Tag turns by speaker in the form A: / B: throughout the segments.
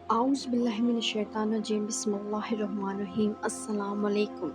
A: اعوذ باللہ من الشیطان الرجیم بسم اللہ الرحمن الرحیم السلام علیکم۔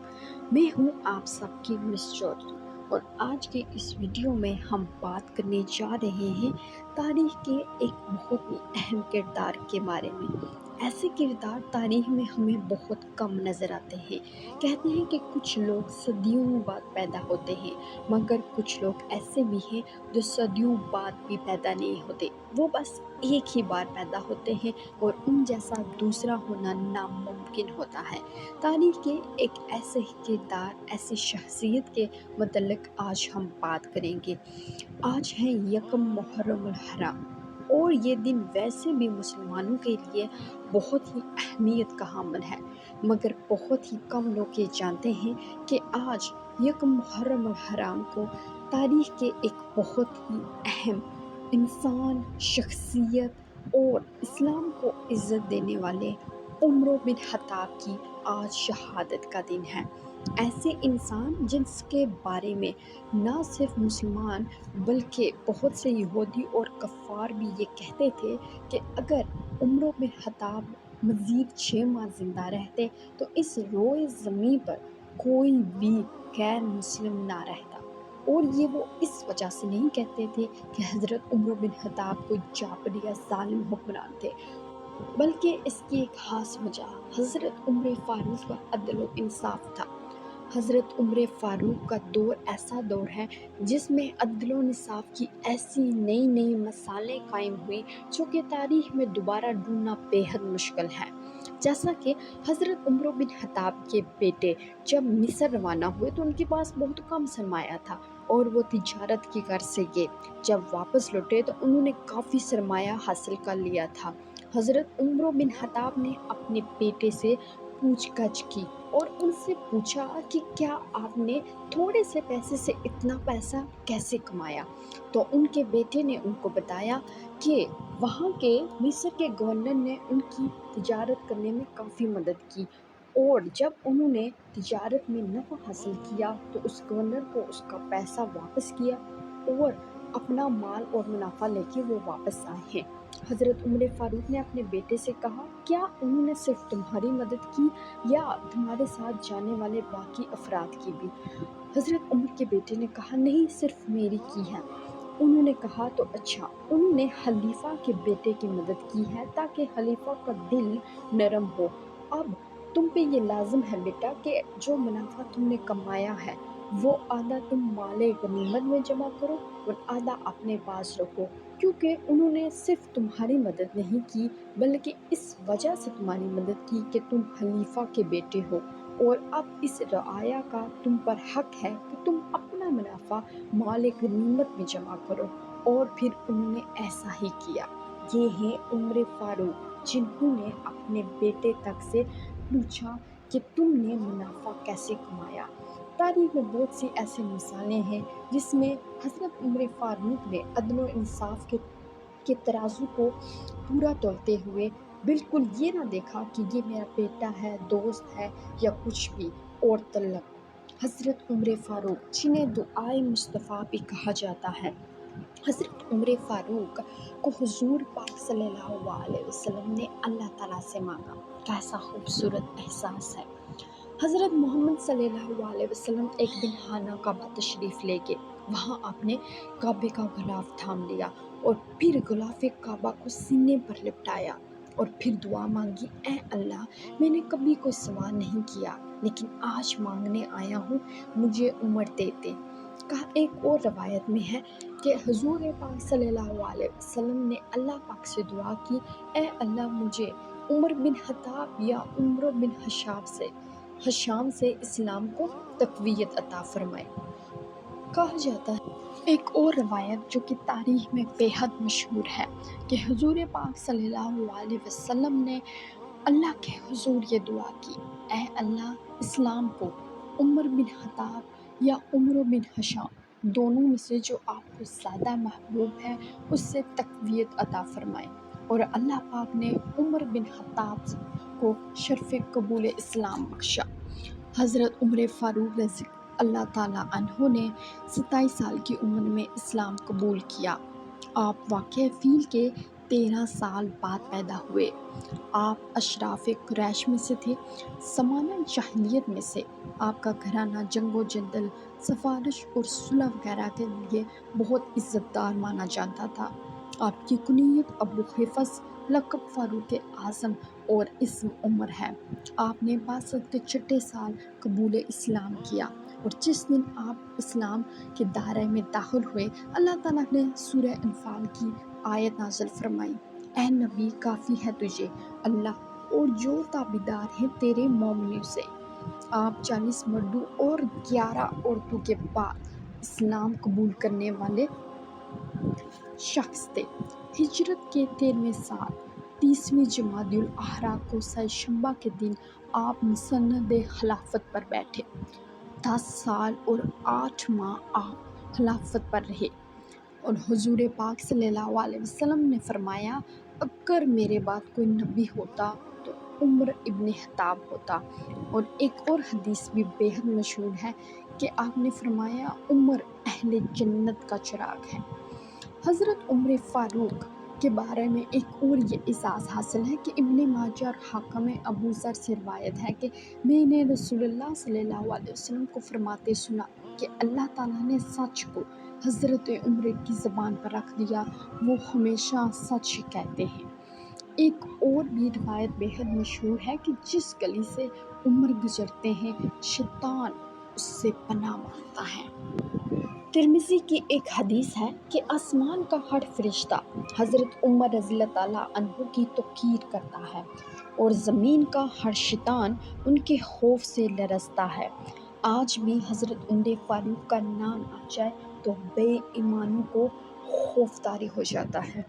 A: میں ہوں آپ سب کی مس چودھری اور آج کے اس ویڈیو میں ہم بات کرنے جا رہے ہیں تاریخ کے ایک بہت ہی اہم کردار کے بارے میں۔ ایسے کردار تاریخ میں ہمیں بہت کم نظر آتے ہیں۔ کہتے ہیں کہ کچھ لوگ صدیوں بعد پیدا ہوتے ہیں، مگر کچھ لوگ ایسے بھی ہیں جو صدیوں بعد بھی پیدا نہیں ہوتے، وہ بس ایک ہی بار پیدا ہوتے ہیں اور ان جیسا دوسرا ہونا ناممکن ہوتا ہے۔ تاریخ کے ایک ایسے کردار، ایسی شخصیت کے متعلق آج ہم بات کریں گے۔ آج ہے یکم محرم الحرام اور یہ دن ویسے بھی مسلمانوں کے لیے بہت ہی اہمیت کا حامل ہے، مگر بہت ہی کم لوگ یہ جانتے ہیں کہ آج یکم محرم الحرام کو تاریخ کے ایک بہت ہی اہم انسان، شخصیت اور اسلام کو عزت دینے والے عمر بن خطاب کی آج شہادت کا دن ہے۔ ایسے انسان جس کے بارے میں نہ صرف مسلمان بلکہ بہت سے یہودی اور کفار بھی یہ کہتے تھے کہ اگر عمر بن خطاب مزید 6 ماہ زندہ رہتے تو اس روئے زمین پر کوئی بھی غیر مسلم نہ رہتا۔ اور یہ وہ اس وجہ سے نہیں کہتے تھے کہ حضرت عمر بن خطاب کوئی جابر یا ظالم حکمران تھے، بلکہ اس کی ایک خاص وجہ حضرت عمر فاروق کا عدل و انصاف تھا۔ حضرت عمر فاروق کا دور ایسا دور ہے جس میں عدل و انصاف کی ایسی نئی نئی مثالیں قائم ہوئی جو کہ تاریخ میں دوبارہ ڈھونڈنا بے حد مشکل ہے۔ جیسا کہ حضرت عمر بن خطاب کے بیٹے جب مصر روانہ ہوئے تو ان کے پاس بہت کم سرمایہ تھا اور وہ تجارت کی غرض سے جب واپس لوٹے تو انہوں نے کافی سرمایہ حاصل کر لیا تھا۔ حضرت عمر بن خطاب نے اپنے بیٹے سے پوچھ گچھ کی اور ان سے پوچھا کہ کیا آپ نے تھوڑے سے پیسے سے اتنا پیسہ کیسے کمایا؟ تو ان کے بیٹے نے ان کو بتایا کہ وہاں کے مصر کے گورنر نے ان کی تجارت کرنے میں کافی مدد کی، اور جب انہوں نے تجارت میں نفع حاصل کیا تو اس گورنر کو اس کا پیسہ واپس کیا اور اپنا مال اور منافع لے کے وہ واپس آئے ہیں۔ حضرت عمر فاروق نے اپنے بیٹے سے کہا، کیا انہوں نے صرف تمہاری مدد کی یا تمہارے ساتھ جانے والے باقی افراد کی بھی؟ حضرت عمر کے بیٹے نے کہا، نہیں، صرف میری کی ہے۔ انہوں نے کہا، تو اچھا، انہوں نے خلیفہ کے بیٹے کی مدد کی ہے تاکہ خلیفہ کا دل نرم ہو۔ اب تم پہ یہ لازم ہے بیٹا کہ جو منافع تم نے کمایا ہے وہ آدھا تم مال غنیمت میں جمع کرو اور آدھا اپنے پاس رکھو، کیونکہ انہوں نے صرف تمہاری مدد نہیں کی بلکہ اس وجہ سے تمہاری مدد کی کہ تم خلیفہ کے بیٹے ہو، اور اب اس رعایا کا تم پر حق ہے کہ تم اپنا منافع مال غنیمت میں جمع کرو۔ اور پھر انہوں نے ایسا ہی کیا۔ یہ ہیں عمر فاروق جنہوں نے اپنے بیٹے تک سے پوچھا کہ تم نے منافع کیسے کمایا۔ تاریخ میں بہت سی ایسی مثالیں ہیں جس میں حضرت عمر فاروق نے عدل و انصاف کے ترازو کو پورا تولتے ہوئے بالکل یہ نہ دیکھا کہ یہ میرا بیٹا ہے، دوست ہے یا کچھ بھی اور طلب۔ حضرت عمر فاروق جنہیں دعائے مصطفیٰ بھی کہا جاتا ہے، حضرت عمر فاروق کو حضور پاک صلی اللہ علیہ وسلم نے اللہ تعالیٰ سے مانگا۔ کیسا خوبصورت احساس ہے۔ حضرت محمد صلی اللہ علیہ وسلم ایک دن خانہ کعبہ تشریف لے گئے۔ وہاں آپ نے کعبے کا غلاف تھام لیا اور پھر غلاف کعبہ کو سینے پر لپٹایا اور پھر دعا مانگی، اے اللہ، میں نے کبھی کوئی سوال نہیں کیا لیکن آج مانگنے آیا ہوں، مجھے عمر دے دے۔ ایک اور روایت میں ہے کہ حضور پاک صلی اللہ علیہ وسلم نے اللہ پاک سے دعا کی، اے اللہ، مجھے عمر بن خطاب یا عمر بن ہشام سے اسلام کو تقویت عطا فرمائے۔ کہا جاتا ہے ایک اور روایت جو کہ تاریخ میں بے حد مشہور ہے کہ حضور پاک صلی اللہ علیہ وسلم نے اللہ کے حضور یہ دعا کی، اے اللہ، اسلام کو عمر بن خطاب یا عمر بن ہشام دونوں میں سے جو آپ کو زیادہ محبوب ہے اس سے تقویت عطا فرمائے۔ اور اللہ پاک نے عمر بن خطاب کو شرف قبول اسلام بخشا۔ حضرت عمر فاروق رضی اللہ تعالیٰ عنہ نے 27 سال کی عمر میں اسلام قبول کیا۔ آپ واقعہ فیل کے 13 سال بعد پیدا ہوئے۔ آپ اشراف قریش میں سے تھے۔ زمانہ جاہلیت میں سے آپ کا گھرانہ جنگ و جدل، سفارش اور صلح وغیرہ کے لیے بہت عزت دار مانا جاتا تھا۔ آپ کی کنیت ابو حفص، لقب فاروق اعظم اور اسم عمر ہے۔ آپ نے 62 کے چھٹے سال قبول اسلام کیا، اور جس دن آپ اسلام کے دائرے میں داخل ہوئے، اللہ تعالیٰ نے سورہ انفال کی آیت نازل فرمائی: اے نبی، کافی ہے تجھے اللہ اور جو تابعدار ہیں تیرے مومنوں سے۔ آپ 40 مردوں اور 11 عورتوں کے بعد اسلام قبول کرنے والے شخص تھے۔ ہجرت کے 13ویں سال 30ویں جمادی الاخرہ کو سہ شنبہ کے دن آپ مسند خلافت پر بیٹھے۔ 10 سال اور 8 ماہ آپ خلافت پر رہے، اور حضور پاک صلی اللہ علیہ وسلم نے فرمایا: اگر میرے بعد کوئی نبی ہوتا تو عمر ابن خطاب ہوتا۔ اور ایک اور حدیث بھی بےحد مشہور ہے کہ آپ نے فرمایا: عمر اہل جنت کا چراغ ہے۔ حضرت عمر فاروق کے بارے میں ایک اور یہ اعزاز حاصل ہے کہ ابن ماجہ اور حاکم ابو ذر سے روایت ہے کہ میں نے رسول اللہ صلی اللہ علیہ وسلم کو فرماتے سنا کہ اللہ تعالیٰ نے سچ کو حضرت عمر کی زبان پر رکھ دیا، وہ ہمیشہ سچ ہی کہتے ہیں۔ ایک اور بھی روایت بےحد مشہور ہے کہ جس گلی سے عمر گزرتے ہیں، شیطان اس سے پناہ مانگتا ہے۔ ترمذی کی ایک حدیث ہے کہ آسمان کا ہر فرشتہ حضرت عمر رضی اللہ تعالیٰ عنہ کی توقیر کرتا ہے، اور زمین کا ہر شیطان ان کے خوف سے لرزتا ہے۔ آج بھی حضرت عمر فاروق کا نام آ جائے تو بے ایمانوں کو خوف طاری ہو جاتا ہے۔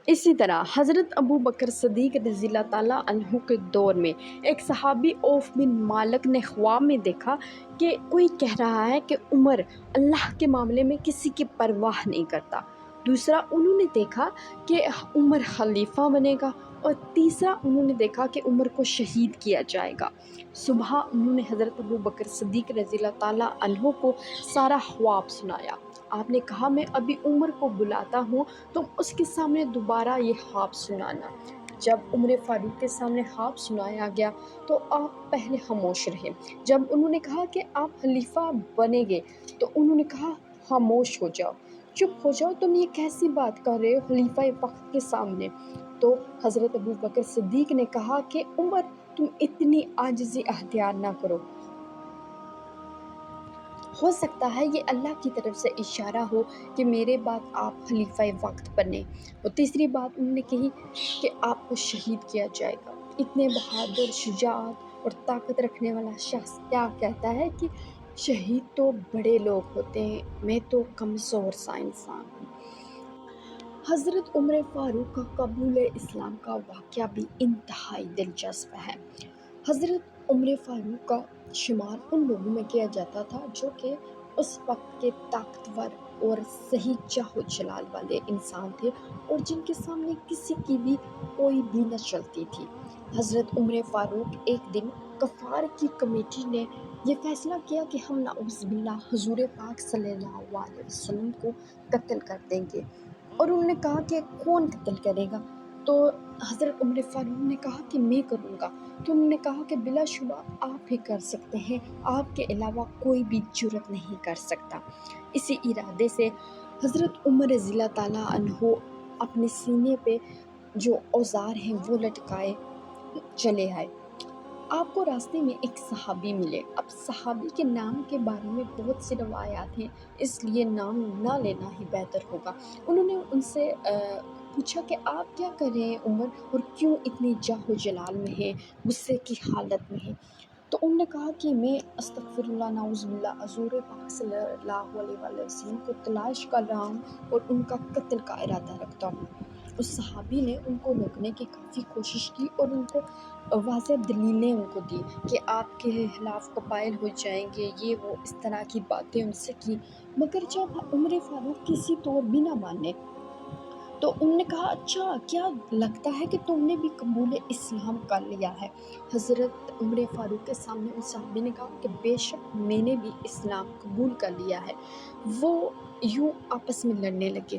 A: اسی طرح حضرت ابو بکر صدیق رضی اللہ تعالیٰ عنہ کے دور میں ایک صحابی عوف بن مالک نے خواب میں دیکھا کہ کوئی کہہ رہا ہے کہ عمر اللہ کے معاملے میں کسی کی پرواہ نہیں کرتا۔ دوسرا، انہوں نے دیکھا کہ عمر خلیفہ بنے گا، اور تیسرا انہوں نے دیکھا کہ عمر کو شہید کیا جائے گا۔ صبح انہوں نے حضرت ابو بکر صدیق رضی اللہ تعالیٰ عنہ کو سارا خواب سنایا۔ آپ نے کہا: میں ابھی عمر کو بلاتا ہوں، تم اس کے سامنے دوبارہ یہ خواب سنانا۔ جب عمر فاروق کے سامنے خواب سنایا گیا تو آپ پہلے خاموش رہے۔ جب انہوں نے کہا کہ آپ خلیفہ بنیں گے تو انہوں نے کہا: خاموش ہو جاؤ، چپ ہو جاؤ، تم یہ کیسی بات کر رہے ہو خلیفہ وقت کے سامنے؟ تو حضرت ابو بکر صدیق نے کہا کہ عمر، تم اتنی عاجزی اختیار نہ کرو، ہو سکتا ہے یہ اللہ کی طرف سے اشارہ ہو کہ میرے بعد آپ خلیفہ وقت بنے۔ اور تیسری بات انہوں نے کہی کہ آپ کو شہید کیا جائے گا۔ اتنے بہادر، شجاعت اور طاقت رکھنے والا شخص کیا کہتا ہے کہ شہید تو بڑے لوگ ہوتے ہیں، میں تو کمزور سا انسان ہوں۔ حضرت عمر فاروق کا قبول اسلام کا واقعہ بھی انتہائی دلچسپ ہے۔ حضرت عمر فاروق کا شمار ان لوگوں میں کیا جاتا تھا جو کہ اس وقت کے طاقتور اور صحیح چاہ و جلال والے انسان تھے، اور جن کے سامنے کسی کی بھی کوئی بھی نہ چلتی تھی۔ حضرت عمر فاروق ایک دن کفار کی کمیٹی نے یہ فیصلہ کیا کہ ہم نعوذ باللہ حضور پاک صلی اللہ علیہ وسلم کو قتل کر دیں گے، اور انہوں نے کہا کہ کون قتل کرے گا؟ تو حضرت عمر فاروق نے کہا کہ میں کروں گا۔ تو انہوں نے کہا کہ بلا شبہ آپ ہی کر سکتے ہیں، آپ کے علاوہ کوئی بھی جرأت نہیں کر سکتا۔ اسی ارادے سے حضرت عمر رضی اللہ تعالیٰ عنہ اپنے سینے پہ جو اوزار ہیں وہ لٹکائے چلے آئے۔ آپ کو راستے میں ایک صحابی ملے۔ اب صحابی کے نام کے بارے میں بہت سی روایات ہیں، اس لیے نام نہ لینا ہی بہتر ہوگا۔ انہوں نے ان سے پوچھا کہ آپ کیا کر رہے ہیں عمر، اور کیوں اتنی جاہ و جلال میں ہیں، غصے کی حالت میں ہیں؟ تو انہوں نے کہا کہ میں استغفر اللہ، نعوذ باللہ، حضور پاک صلی اللہ علیہ وسلم کو تلاش کر رہا ہوں اور ان کا قتل کا ارادہ رکھتا ہوں۔ اس صحابی نے ان کو روکنے کی کافی کوشش کی اور ان کو واضح دلیلیں ان کو دی کہ آپ کے خلاف قبائل ہو جائیں گے، یہ وہ، اس طرح کی باتیں ان سے کی، مگر جب عمر فاروق کسی طور بھی نہ مانے تو انہوں نے کہا: اچھا، کیا لگتا ہے کہ تم نے بھی قبول اسلام کر لیا ہے؟ حضرت عمر فاروق کے سامنے ان صحابی نے کہا کہ بے شک میں نے بھی اسلام قبول کر لیا ہے۔ وہ یوں آپس میں لڑنے لگے۔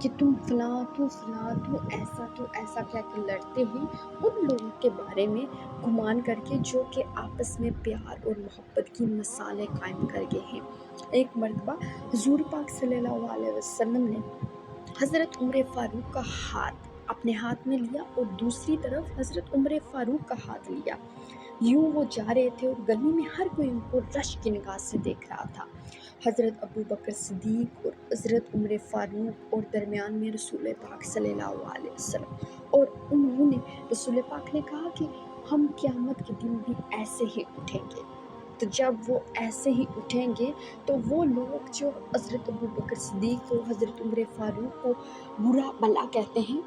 A: کہ تم فلاں تو ایسا کیا کہ لڑتے ہیں ان لوگوں کے بارے میں گمان کر کے جو کہ آپس میں پیار اور محبت کی مثالیں قائم کر گئے ہیں۔ ایک مرتبہ حضور پاک صلی اللہ علیہ وسلم نے حضرت عمر فاروق کا ہاتھ اپنے ہاتھ میں لیا اور دوسری طرف حضرت عمر فاروق کا ہاتھ لیا۔ یوں وہ جا رہے تھے اور گلی میں ہر کوئی ان کو رشک کی نگاہ سے دیکھ رہا تھا۔ حضرت ابو بکر صدیق اور حضرت عمر فاروق اور درمیان میں رسول پاک صلی اللہ علیہ وسلم، اور انہوں نے رسول پاک نے کہا کہ ہم قیامت کے دن بھی ایسے ہی اٹھیں گے۔ تو جب وہ ایسے ہی اٹھیں گے تو وہ لوگ جو حضرت ابو بکر صدیق کو، حضرت عمر فاروق کو برا بلا کہتے ہیں،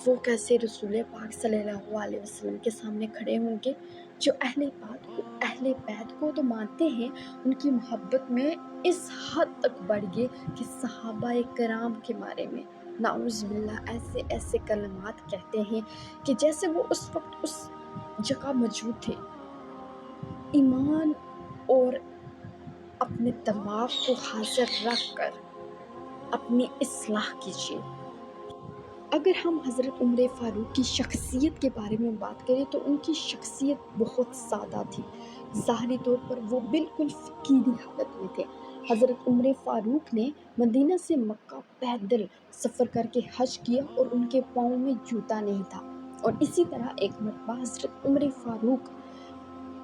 A: وہ کیسے رسول پاک صلی اللہ علیہ وسلم کے سامنے کھڑے ہوں گے؟ جو اہل بیت کو تو مانتے ہیں، ان کی محبت میں اس حد تک بڑھ گئے کہ صحابہ کرام کے بارے میں نعوذ باللہ ایسے کلمات کہتے ہیں کہ جیسے وہ اس وقت اس جگہ موجود تھے۔ ایمان اور اپنے دماغ کو حاضر رکھ کر اپنی اصلاح کیجیے۔ اگر ہم حضرت عمر فاروق کی شخصیت کے بارے میں بات کریں تو ان کی شخصیت بہت سادہ تھی۔ ظاہری طور پر وہ بالکل فقیری حالت میں تھے۔ حضرت عمر فاروق نے مدینہ سے مکہ پیدل سفر کر کے حج کیا اور ان کے پاؤں میں جوتا نہیں تھا۔ اور اسی طرح ایک مرتبہ حضرت عمر فاروق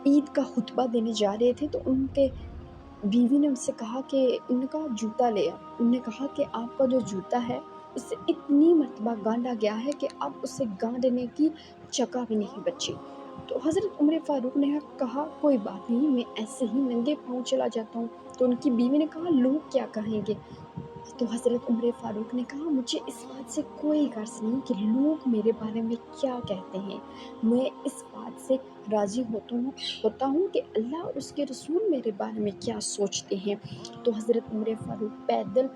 A: عید کا خطبہ دینے جا رہے تھے تو ان کے بیوی نے ان سے کہا کہ ان کا جوتا لے آؤ۔ انہوں نے کہا کہ آپ کا جو جوتا ہے اسے اتنی مرتبہ گانڈا گیا ہے کہ اب اسے گانڈنے کی جگہ بھی نہیں بچی۔ تو حضرت عمر فاروق نے کہا کوئی بات نہیں، میں ایسے ہی ننگے پاؤں چلا جاتا ہوں۔ تو ان کی بیوی نے کہا لوگ کیا کہیں گے؟ تو حضرت عمر فاروق نے کہا مجھے اس بات سے کوئی غرض نہیں کہ لوگ میرے بارے میں کیا کہتے ہیں، میں اس بات سے راضی ہوتا ہوں کہ اللہ اور اس کے رسول میرے بارے میں کیا سوچتے ہیں۔ تو حضرت عمر فاروق پیدل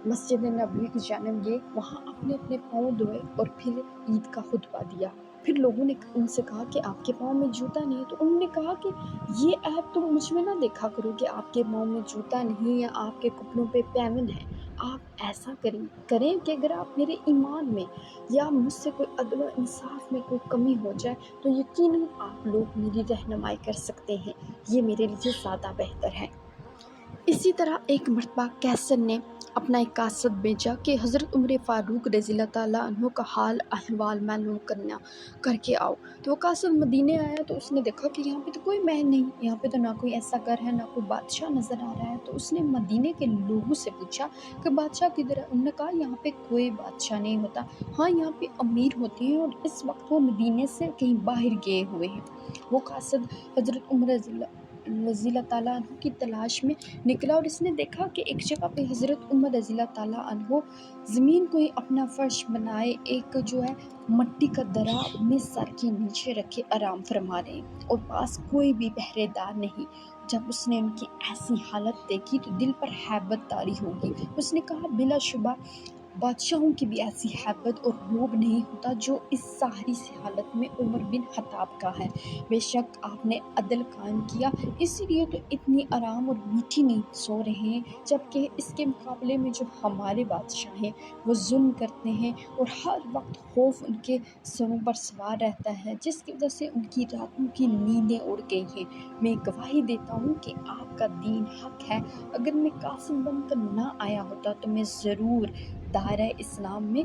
A: مسجد نبوی کی جانب گئے، وہاں اپنے پاؤں دھوئے اور پھر عید کا خطبہ دیا۔ پھر لوگوں نے ان سے کہا کہ آپ کے پاؤں میں جوتا نہیں ہے، تو انہوں نے کہا کہ یہ عیب تم مجھ میں نہ دیکھا کرو کہ آپ کے پاؤں میں جوتا نہیں یا آپ کے کپڑوں پہ پیوند ہے۔ آپ ایسا کریں کہ اگر آپ میرے ایمان میں یا مجھ سے کوئی عدل و انصاف میں کوئی کمی ہو جائے تو یقیناً آپ لوگ میری رہنمائی کر سکتے ہیں، یہ میرے لیے زیادہ بہتر ہے۔ اسی طرح ایک مرتبہ کیسر نے اپنا ایک قاصد بھیجا کہ حضرت عمر فاروق رضی اللہ تعالیٰ عنہ کا حال احوال معلوم کر کے آؤ۔ تو وہ قاصد مدینے آیا تو اس نے دیکھا کہ یہاں پہ تو کوئی محل نہیں، یہاں پہ تو نہ کوئی ایسا گھر ہے، نہ کوئی بادشاہ نظر آ رہا ہے۔ تو اس نے مدینے کے لوگوں سے پوچھا کہ بادشاہ کدھر ہے؟ انہوں نے کہا یہاں پہ کوئی بادشاہ نہیں ہوتا، ہاں یہاں پہ امیر ہوتے ہیں اور اس وقت وہ مدینے سے کہیں باہر گئے ہوئے ہیں۔ وہ قاصد حضرت عمر رضی اللہ تعالیٰ عنہ کی تلاش میں نکلا اور اس نے دیکھا کہ ایک جگہ پہ حضرت عمر رضی اللہ تعالیٰ عنہ زمین کو ہی اپنا فرش بنائے، ایک جو ہے مٹی کا درا اپنے سر کے نیچے رکھے آرام فرما رہے ہیں اور پاس کوئی بھی پہرے دار نہیں۔ جب اس نے ان کی ایسی حالت دیکھی تو دل پر ہیبت طاری ہوگی۔ اس نے کہا بلا شبہ بادشاہوں کی بھی ایسی ہیبت اور روب نہیں ہوتا جو اس ساری سی حالت میں عمر بن خطاب کا ہے۔ بے شک آپ نے عدل قائم کیا، اسی لیے تو اتنی آرام اور میٹھی نیند سو رہے ہیں، جبکہ اس کے مقابلے میں جو ہمارے بادشاہ ہیں وہ ظلم کرتے ہیں اور ہر وقت خوف ان کے سروں پر سوار رہتا ہے، جس کی وجہ سے ان کی راتوں کی نیندیں اڑ گئی ہیں۔ میں گواہی دیتا ہوں کہ آپ کا دین حق ہے، اگر میں قاسم بن کر نہ آیا ہوتا تو میں ضرور دائرہ اسلام میں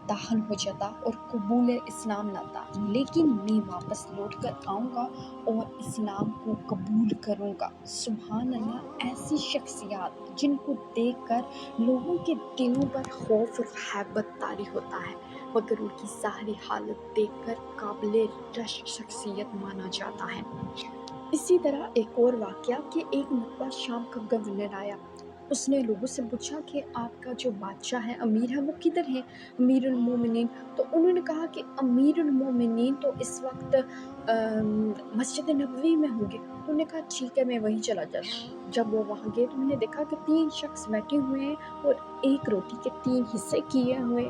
A: داخل ہو جاتا اور قبول اسلام لاتا، لیکن میں واپس لوٹ کر آؤں گا اور اسلام کو قبول کروں گا۔ سبحان اللہ، ایسی شخصیات جن کو دیکھ کر لوگوں کے دلوں پر خوف اور ہیبت طاری ہوتا ہے، مگر ان کی ظاہری حالت دیکھ کر قابل رشک شخصیت مانا جاتا ہے۔ اسی طرح ایک اور واقعہ کہ ایک مرتبہ شام کا گورنر آیا، اس نے لوگوں سے پوچھا کہ آپ کا جو بادشاہ ہے، امیر ہے، وہ کدھر ہے، امیر المومنین؟ تو انہوں نے کہا کہ امیر المومنین تو اس وقت مسجد نبوی میں ہوں گے۔ انہوں نے کہا ٹھیک ہے، میں وہیں چلا جاتا ہوں۔ جب وہ وہاں گئے تو انہوں نے دیکھا کہ 3 شخص بیٹھے ہوئے ہیں اور ایک روٹی کے 3 حصے کیے ہوئے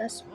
A: 10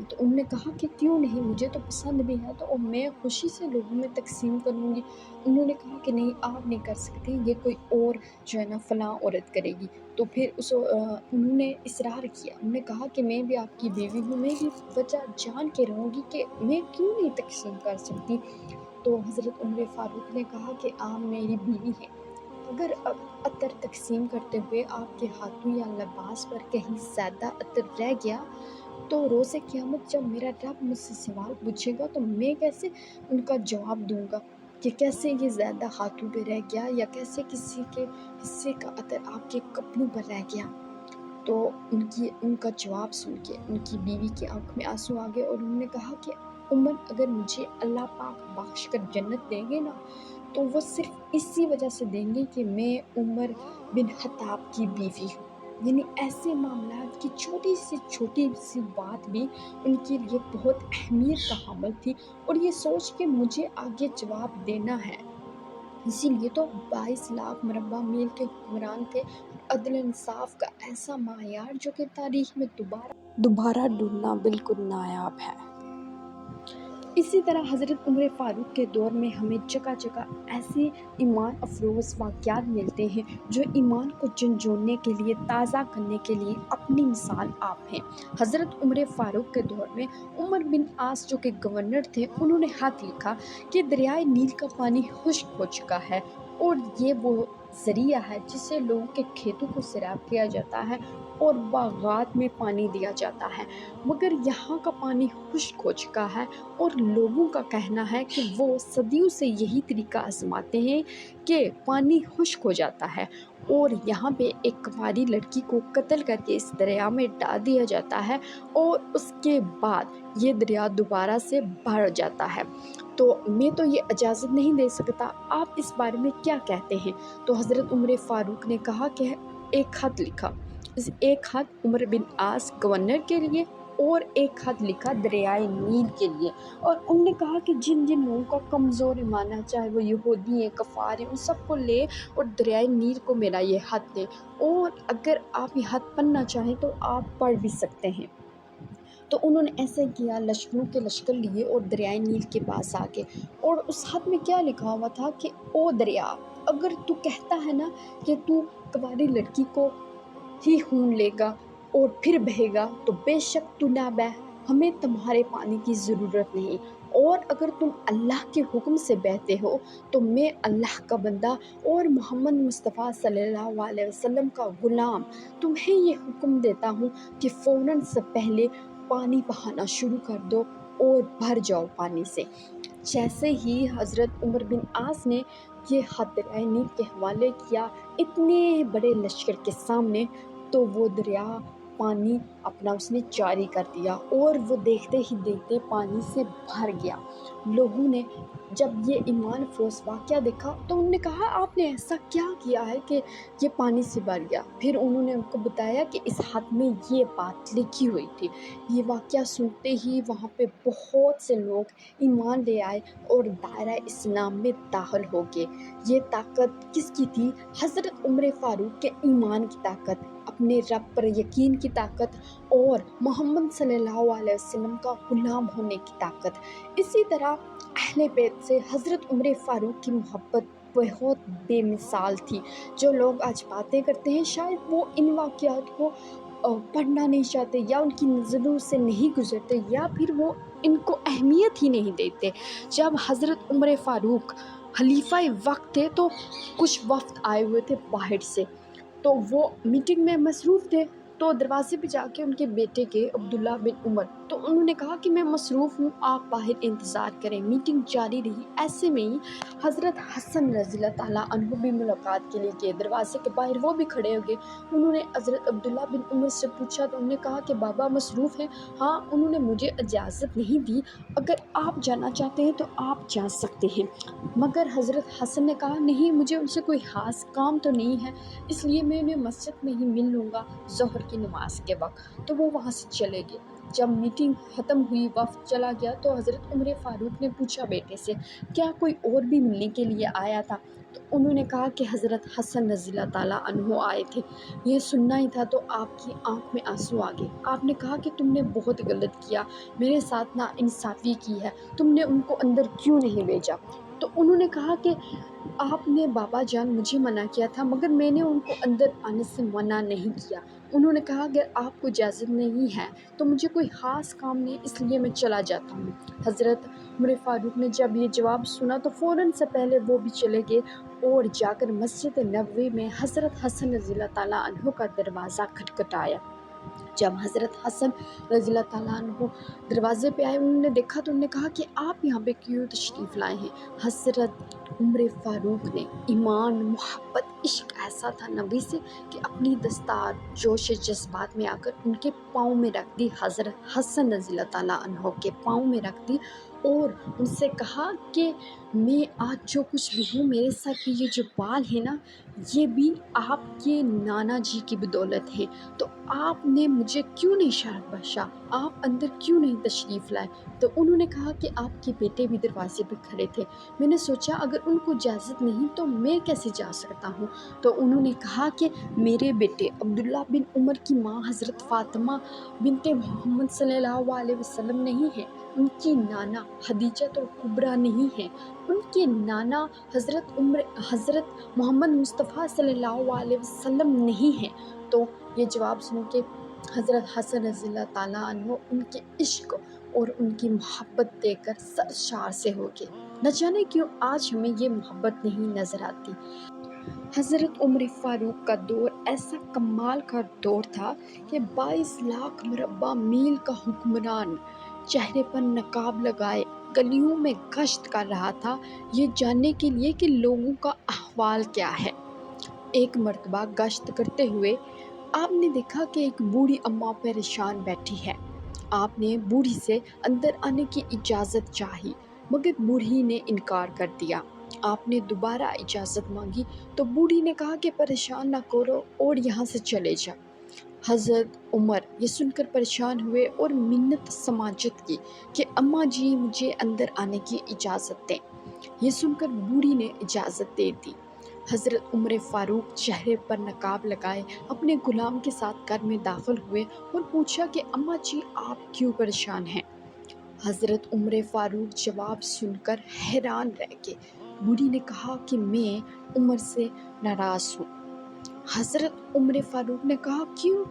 A: تو انہوں نے کہا کہ کیوں نہیں، مجھے تو پسند بھی ہے تو میں خوشی سے لوگوں میں تقسیم کروں گی۔ انہوں نے کہا کہ نہیں، آپ نہیں کر سکتے، یہ کوئی اور جو ہے نا فلاں عورت کرے گی۔ تو پھر انہوں نے اصرار کیا، انہوں نے کہا کہ میں بھی آپ کی بیوی ہوں، میں یہ وجہ جان کے رہوں گی کہ میں کیوں نہیں تقسیم کر سکتی۔ تو حضرت عمر فاروق نے کہا کہ آپ میری بیوی ہیں، اگر عطر تقسیم کرتے ہوئے آپ کے ہاتھوں یا لباس پر کہیں زیادہ عطر رہ گیا تو روز قیامت جب میرا رب مجھ سے سوال پوچھے گا تو میں کیسے ان کا جواب دوں گا کہ کیسے یہ زیادہ ہاتھوں پہ رہ گیا یا کیسے کسی کے حصے کا عطر آپ کے کپڑوں پر رہ گیا۔ تو ان کا جواب سن کے ان کی بیوی کی آنکھ میں آنسو آ گئے اور انہوں نے کہا کہ عمر، اگر مجھے اللہ پاک بخش کر جنت دیں گے نا تو وہ صرف اسی وجہ سے دیں گے کہ میں عمر بن خطاب کی بیوی ہوں۔ یعنی ایسے معاملات کی چھوٹی سی بات بھی ان کے لیے بہت اہمیت کا حامل تھی، اور یہ سوچ کے مجھے آگے جواب دینا ہے۔ اسی لیے تو 22 لاکھ مربع میل کے حکمران تھے، عدل انصاف کا ایسا معیار جو کہ تاریخ میں دوبارہ ڈھونڈنا بالکل نایاب ہے۔ اسی طرح حضرت عمر فاروق کے دور میں ہمیں جگہ جگہ ایسے ایمان افروز واقعات ملتے ہیں جو ایمان کو جھنجھوڑنے کے لیے، تازہ کرنے کے لیے اپنی مثال آپ ہیں۔ حضرت عمر فاروق کے دور میں عمر بن عاص جو کہ گورنر تھے، انہوں نے خط لکھا کہ دریائے نیل کا پانی خشک ہو چکا ہے اور یہ وہ ذریعہ ہے جس سے لوگوں کے کھیتوں کو سیراب کیا جاتا ہے اور باغات میں پانی دیا جاتا ہے، مگر یہاں کا پانی خشک ہو چکا ہے اور لوگوں کا کہنا ہے کہ وہ صدیوں سے یہی طریقہ آزماتے ہیں کہ پانی خشک ہو جاتا ہے اور یہاں پہ ایک کنواری لڑکی کو قتل کر کے اس دریا میں ڈال دیا جاتا ہے اور اس کے بعد یہ دریا دوبارہ سے بھر جاتا ہے۔ تو میں تو یہ اجازت نہیں دے سکتا، آپ اس بارے میں کیا کہتے ہیں؟ تو حضرت عمر فاروق نے کہا کہ ایک خط لکھا، ایک خط عمر بن عاص گورنر کے لیے اور ایک خط لکھا دریائے نیل کے لیے، اور انہوں نے کہا کہ جن لوگوں کا کمزور ایمان ہے، چاہے وہ یہودی ہیں، کفار ہیں، ان سب کو لے اور دریائے نیل کو میرا یہ خط دے، اور اگر آپ یہ خط پڑھنا چاہیں تو آپ پڑھ بھی سکتے ہیں۔ تو انہوں نے ایسے کیا، لشکروں کے لشکر لیے اور دریائے نیل کے پاس آ گئے، اور اس خط میں کیا لکھا ہوا تھا کہ او دریا، اگر تو کہتا ہے نا کہ تو کنواری لڑکی کو ہی خون لے گا اور پھر بہے گا تو بے شک تو نہ بہ، ہمیں تمہارے پانی کی ضرورت نہیں، اور اگر تم اللہ کے حکم سے بہتے ہو تو میں اللہ کا بندہ اور محمد مصطفیٰ صلی اللہ علیہ وسلم کا غلام تمہیں یہ حکم دیتا ہوں کہ فوراً سے پہلے پانی بہانا شروع کر دو اور بھر جاؤ پانی سے۔ جیسے ہی حضرت عمر بن عاص نے یہ خط دریائے نیل کے حوالے کیا اتنے بڑے لشکر کے سامنے، تو وہ دریا پانی اپنا اس نے جاری کر دیا اور وہ دیکھتے ہی دیکھتے پانی سے بھر گیا۔ لوگوں نے جب یہ ایمان افروز واقعہ دیکھا تو انہوں نے کہا آپ نے ایسا کیا کیا ہے کہ یہ پانی سے بھر گیا؟ پھر انہوں نے ان کو بتایا کہ اس خط میں یہ بات لکھی ہوئی تھی۔ یہ واقعہ سنتے ہی وہاں پہ بہت سے لوگ ایمان لے آئے اور دائرہ اسلام میں داخل ہو گئے۔ یہ طاقت کس کی تھی؟ حضرت عمر فاروق کے ایمان کی طاقت، اپنے رب پر یقین کی طاقت اور محمد صلی اللہ علیہ وسلم کا غلام ہونے کی طاقت۔ اسی طرح اہل بیت سے حضرت عمر فاروق کی محبت بہت بے مثال تھی۔ جو لوگ آج باتیں کرتے ہیں شاید وہ ان واقعات کو پڑھنا نہیں چاہتے، یا ان کی نظروں سے نہیں گزرتے، یا پھر وہ ان کو اہمیت ہی نہیں دیتے۔ جب حضرت عمر فاروق خلیفہ وقت تھے تو کچھ وفد آئے ہوئے تھے باہر سے، تو وہ میٹنگ میں مصروف تھے، تو دروازے پہ جا کے ان کے بیٹے کے عبداللہ بن عمر، تو انہوں نے کہا کہ میں مصروف ہوں، آپ باہر انتظار کریں۔ میٹنگ جاری رہی، ایسے میں ہی حضرت حسن رضی اللہ تعالیٰ عنہ بھی ملاقات کے لیے گئے، دروازے کے باہر وہ بھی کھڑے ہو گئے۔ انہوں نے حضرت عبداللہ بن عمر سے پوچھا تو انہوں نے کہا کہ بابا مصروف ہیں؟ ہاں، انہوں نے مجھے اجازت نہیں دی، اگر آپ جانا چاہتے ہیں تو آپ جا سکتے ہیں۔ مگر حضرت حسن نے کہا نہیں، مجھے ان سے کوئی خاص کام تو نہیں ہے، اس لیے میں انہیں مسجد میں ہی مل لوں گا ظہر کی نماز کے وقت۔ تو وہ وہاں سے چلے گئے۔ جب میٹنگ ختم ہوئی، وفد چلا گیا تو حضرت عمر فاروق نے پوچھا بیٹے سے، کیا کوئی اور بھی ملنے کے لیے آیا تھا؟ تو انہوں نے کہا کہ حضرت حسن رضی اللہ تعالیٰ عنہ آئے تھے۔ یہ سننا ہی تھا تو آپ کی آنکھ میں آنسو آ گئے۔ آپ نے کہا کہ تم نے بہت غلط کیا، میرے ساتھ نا انصافی کی ہے، تم نے ان کو اندر کیوں نہیں بھیجا؟ تو انہوں نے کہا کہ آپ نے بابا جان مجھے منع کیا تھا، مگر میں نے ان کو اندر آنے سے منع نہیں کیا۔ انہوں نے کہا اگر آپ کو اجازت نہیں ہے تو مجھے کوئی خاص کام نہیں، اس لیے میں چلا جاتا ہوں۔ حضرت عمر فاروق نے جب یہ جواب سنا تو فوراً سے پہلے وہ بھی چلے گئے اور جا کر مسجد نبوی میں حضرت حسن رضی اللہ تعالیٰ عنہ کا دروازہ کھٹکھٹایا۔ جب حضرت حسن رضی اللہ تعالیٰ عنہ دروازے پہ آئے، انہوں نے دیکھا تو انہوں نے کہا کہ آپ یہاں پہ کیوں تشریف لائے ہیں؟ حضرت عمر فاروق نے ایمان، محبت، عشق ایسا تھا نبی سے کہ اپنی دستار جوش جذبات میں آ کر ان کے پاؤں میں رکھ دی، حضرت حسن رضی اللہ تعالیٰ عنہ کے پاؤں میں رکھ دی اور ان سے کہا کہ میں آج جو کچھ بھی ہوں، میرے سر پہ یہ جو بال ہیں نا، یہ بھی آپ کے نانا جی کی بدولت ہے۔ تو آپ نے مجھے کیوں نہیں شرف بخشا؟ آپ اندر کیوں نہیں تشریف لائے؟ تو انہوں نے کہا کہ آپ کے بیٹے بھی دروازے پہ کھڑے تھے، میں نے سوچا اگر ان کو اجازت نہیں تو میں کیسے جا سکتا ہوں؟ تو انہوں نے کہا کہ میرے بیٹے عبداللہ بن عمر کی ماں حضرت فاطمہ بنت محمد صلی اللہ علیہ وسلم نہیں ہے، ان کی نانا خدیجہ کبریٰ نہیں ہے، ان کے نانا حضرت محمد مصطفیٰ صلی اللہ علیہ وسلم نہیں ہے۔ تو یہ جواب سن کے حضرت حسن رضی اللہ تعالیٰ عنہ ان کے عشق اور ان کی محبت دے کر سرشار سے ہو گئے۔ نہ جانے کیوں آج ہمیں یہ محبت نہیں نظر آتی۔ حضرت عمر فاروق کا دور ایسا کمال کا دور تھا کہ 22 لاکھ مربع میل کا حکمران چہرے پر نقاب لگائے گلیوں میں گشت کر رہا تھا، یہ جاننے کے لیے کہ لوگوں کا احوال کیا ہے۔ ایک مرتبہ گشت کرتے ہوئے آپ نے دیکھا کہ ایک بوڑھی اماں پریشان بیٹھی ہے۔ آپ نے بوڑھی سے اندر آنے کی اجازت چاہی، مگر بوڑھی نے انکار کر دیا۔ آپ نے دوبارہ اجازت مانگی تو بوڑھی نے کہا کہ پریشان نہ کرو اور یہاں سے چلے جا۔ حضرت عمر یہ سن کر پریشان ہوئے اور منت سماجت کی کہ اماں جی مجھے اندر آنے کی اجازت دیں۔ یہ سن کر بوڑھی نے اجازت دے دی۔ حضرت عمر فاروق چہرے پر نقاب لگائے اپنے غلام کے ساتھ گھر میں داخل ہوئے اور پوچھا کہ اماں جی آپ کیوں پریشان ہیں؟ حضرت عمر فاروق جواب سن کر حیران رہ گئے۔ بوڑھی نے کہا کہ میں عمر سے ناراض ہوں۔ حضرت عمر فاروق نے کہا کیوں؟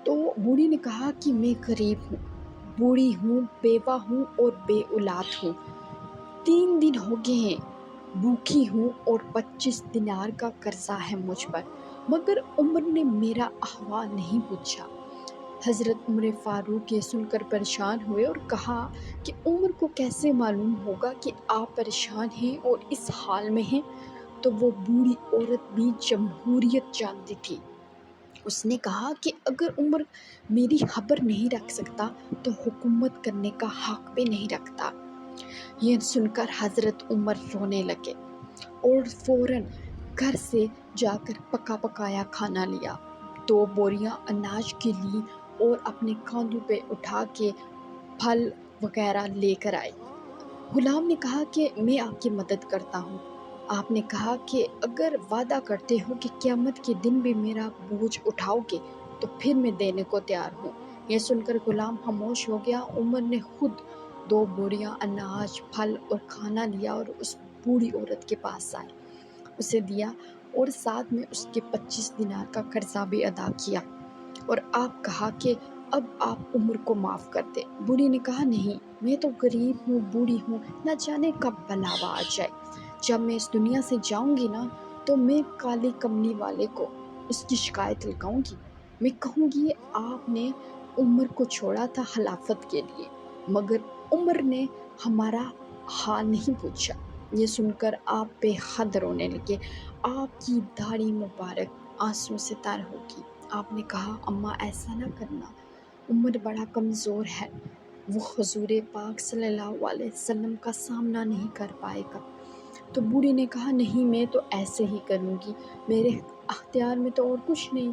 A: تو بوڑھی نے کہا کہ میں غریب ہوں، بوڑھی ہوں، بیوہ ہوں اور بے اولاد ہوں، 3 دن ہو گئے ہیں بھوکی ہوں اور 25 دینار کا قرضہ ہے مجھ پر، مگر عمر نے میرا احوال نہیں پوچھا۔ حضرت عمر فاروق یہ سن کر پریشان ہوئے اور کہا کہ عمر کو کیسے معلوم ہوگا کہ آپ پریشان ہیں اور اس حال میں ہیں؟ تو وہ بوڑھی عورت بھی جمہوریت جانتی تھی۔ اس نے کہا کہ اگر عمر میری خبر نہیں رکھ سکتا تو حکومت کرنے کا حق بھی نہیں رکھتا۔ یہ سن کر حضرت عمر رونے لگے اور فوراً گھر سے جا کر پکا پکایا کھانا لیا، 2 بوریاں اناج کی لی اور اپنے کاندھوں پہ اٹھا کے پھل وغیرہ لے کر آئے۔ غلام نے کہا کہ میں آپ کی مدد کرتا ہوں۔ آپ نے کہا کہ اگر وعدہ کرتے ہو کہ قیامت کے دن بھی میرا بوجھ اٹھاؤ گے تو پھر میں دینے کو تیار ہوں۔ یہ سن کر غلام خاموش ہو گیا۔ عمر نے خود 2 بوریاں اناج، پھل اور کھانا لیا اور اس بوڑھی عورت کے پاس آئے، اسے دیا اور ساتھ میں اس کے 25 دینار کا قرضہ بھی ادا کیا، اور آپ کہا کہ اب آپ عمر کو معاف کر دیں۔ بوڑھی نے کہا نہیں، میں تو غریب ہوں، بوڑھی ہوں، نہ جانے کب بلاوا آ جائے۔ جب میں اس دنیا سے جاؤں گی نا تو میں کالی کملی والے کو اس کی شکایت لگاؤں گی۔ میں کہوں گی آپ نے عمر کو چھوڑا تھا خلافت کے لیے، مگر عمر نے ہمارا حال نہیں پوچھا۔ یہ سن کر آپ بے حد رونے لگے، آپ کی داڑھی مبارک آنسو سے تر ہوگی۔ آپ نے کہا اماں ایسا نہ کرنا، عمر بڑا کمزور ہے، وہ حضور پاک صلی اللہ علیہ وسلم کا سامنا نہیں کر پائے گا۔ تو بوڑھی نے کہا نہیں، میں تو ایسے ہی کروں گی، میرے اختیار میں تو اور کچھ نہیں۔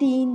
A: 3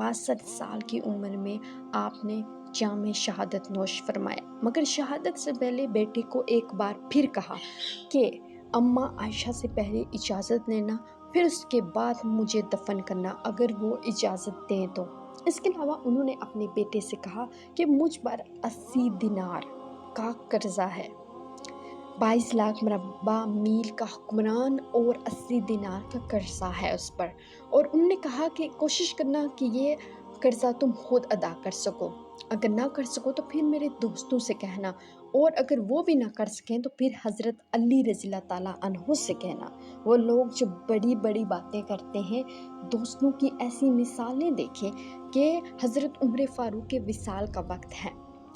A: 62 سال کی عمر میں آپ نے جام شہادت نوش فرمایا، مگر شہادت سے پہلے بیٹے کو ایک بار پھر کہا کہ اماں عائشہ سے پہلے اجازت لینا، پھر اس کے بعد مجھے دفن کرنا اگر وہ اجازت دیں تو۔ اس کے علاوہ انہوں نے اپنے بیٹے سے کہا کہ مجھ پر 80 دینار کا قرضہ ہے، 22 لاکھ مربع میل کا حکمران اور 80 دینار کا قرضہ ہے اس پر، اور انہوں نے کہا کہ کوشش کرنا کہ یہ قرضہ تم خود ادا کر سکو، اگر نہ کر سکو تو پھر میرے دوستوں سے کہنا، اور اگر وہ بھی نہ کر سکیں تو پھر حضرت علی رضی اللہ تعالیٰ عنہ سے کہنا۔ وہ لوگ جو بڑی بڑی باتیں کرتے ہیں، دوستوں کی ایسی مثالیں دیکھیں کہ حضرت عمر فاروق کے وصال کا وقت ہے،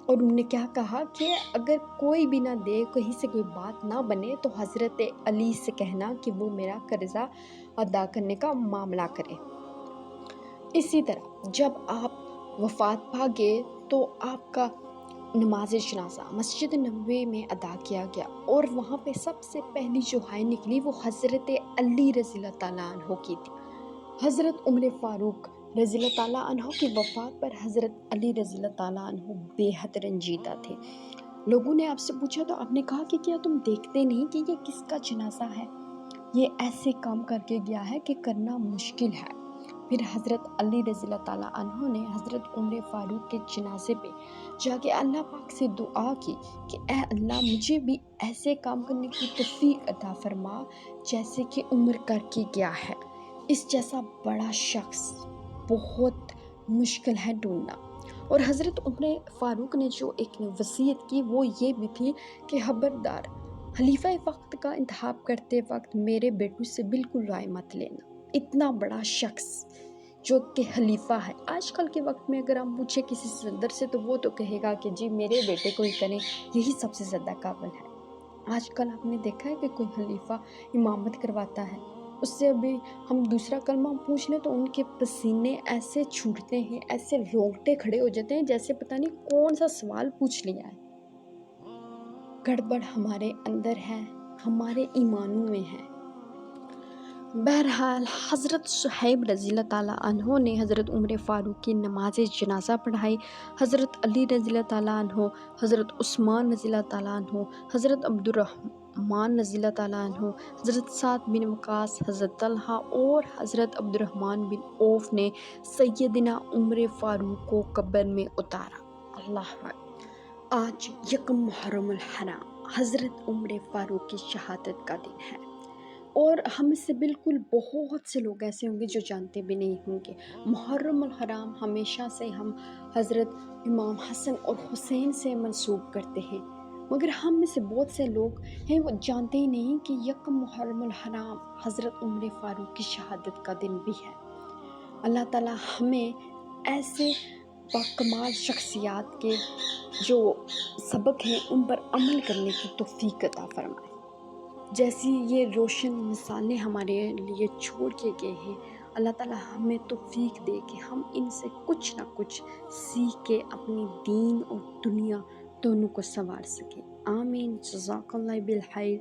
A: اور انہوں نے کیا کہا کہ اگر کوئی بھی نہ دے، کہیں سے کوئی بات نہ بنے تو حضرت علی سے کہنا کہ وہ میرا قرضہ ادا کرنے کا معاملہ کرے۔ اسی طرح جب آپ وفات پا گئے تو آپ کا نماز جنازہ مسجد نبوی میں ادا کیا گیا، اور وہاں پہ سب سے پہلی جو ہائے نکلی وہ حضرت علی رضی اللہ تعالیٰ عنہ کی تھی۔ حضرت عمر فاروق رضی اللہ تعالیٰ عنہ کی وفات پر حضرت علی رضی اللہ تعالیٰ عنہ بے حد رنجیدہ تھے۔ لوگوں نے آپ سے پوچھا تو آپ نے کہا کہ کیا تم دیکھتے نہیں کہ یہ کس کا جنازہ ہے؟ یہ ایسے کام کر کے گیا ہے کہ کرنا مشکل ہے۔ پھر حضرت علی رضی اللہ تعالیٰ عنہ نے حضرت عمر فاروق کے جنازے پہ جا کے اللہ پاک سے دعا کی کہ اے اللہ مجھے بھی ایسے کام کرنے کی توفیق عطا فرما جیسے کہ عمر کر کے گیا ہے۔ اس جیسا بڑا شخص بہت مشکل ہے ڈھونڈنا۔ اور حضرت عمر فاروق نے جو ایک وصیت کی وہ یہ بھی تھی کہ خبردار خلیفہ وقت کا انتخاب کرتے وقت میرے بیٹوں سے بالکل رائے مت لینا۔ اتنا بڑا شخص جو کہ خلیفہ ہے، آج کل کے وقت میں اگر ہم پوچھیں کسی صدر سے تو وہ تو کہے گا کہ جی میرے بیٹے کو ہی کریں، یہی سب سے زیادہ قابل ہے۔ آج کل آپ نے دیکھا ہے کہ کوئی خلیفہ امامت کرواتا ہے، اس سے ابھی ہم دوسرا کلمہ پوچھ لیں تو ان کے پسینے ایسے چھوٹتے ہیں، ایسے رونگٹے کھڑے ہو جاتے ہیں جیسے پتہ نہیں کون سا سوال پوچھ لیا ہے۔ گڑبڑ ہمارے اندر ہے، ہمارے ایمانوں میں ہے۔ بہرحال حضرت صہیب رضی اللہ تعالیٰ عنہ نے حضرت عمر فاروق کی نماز جنازہ پڑھائی، حضرت علی رضی اللہ تعالیٰ عنہ، حضرت عثمان رضی اللہ تعالیٰ عنہ، حضرت عبد الرحمن رضی اللہ تعالیٰ عنہ، حضرت سعد بن وقاص، حضرت طلحہ اور حضرت عبد الرحمن بن عوف نے سیدنا عمر فاروق کو قبر میں اتارا۔ اللہ اکبر۔ آج یکم محرم الحرام حضرت عمر فاروق کی شہادت کا دن ہے، اور ہم سے بالکل بہت سے لوگ ایسے ہوں گے جو جانتے بھی نہیں ہوں گے۔ محرم الحرام ہمیشہ سے ہم حضرت امام حسن اور حسین سے منسوب کرتے ہیں، مگر ہم میں سے بہت سے لوگ ہیں وہ جانتے ہی نہیں کہ یکم محرم الحرام حضرت عمر فاروق کی شہادت کا دن بھی ہے۔ اللہ تعالیٰ ہمیں ایسے باکمال شخصیات کے جو سبق ہیں ان پر عمل کرنے کی توفیق عطا فرمائے۔ جیسی یہ روشن مثالیں ہمارے لیے چھوڑ کے گئے ہیں، اللہ تعالیٰ ہمیں توفیق دے کہ ہم ان سے کچھ نہ کچھ سیکھ کے اپنی دین اور دنیا دونوں کو سنوار سکیں۔ آمین۔ جزاک اللہ بالخیر۔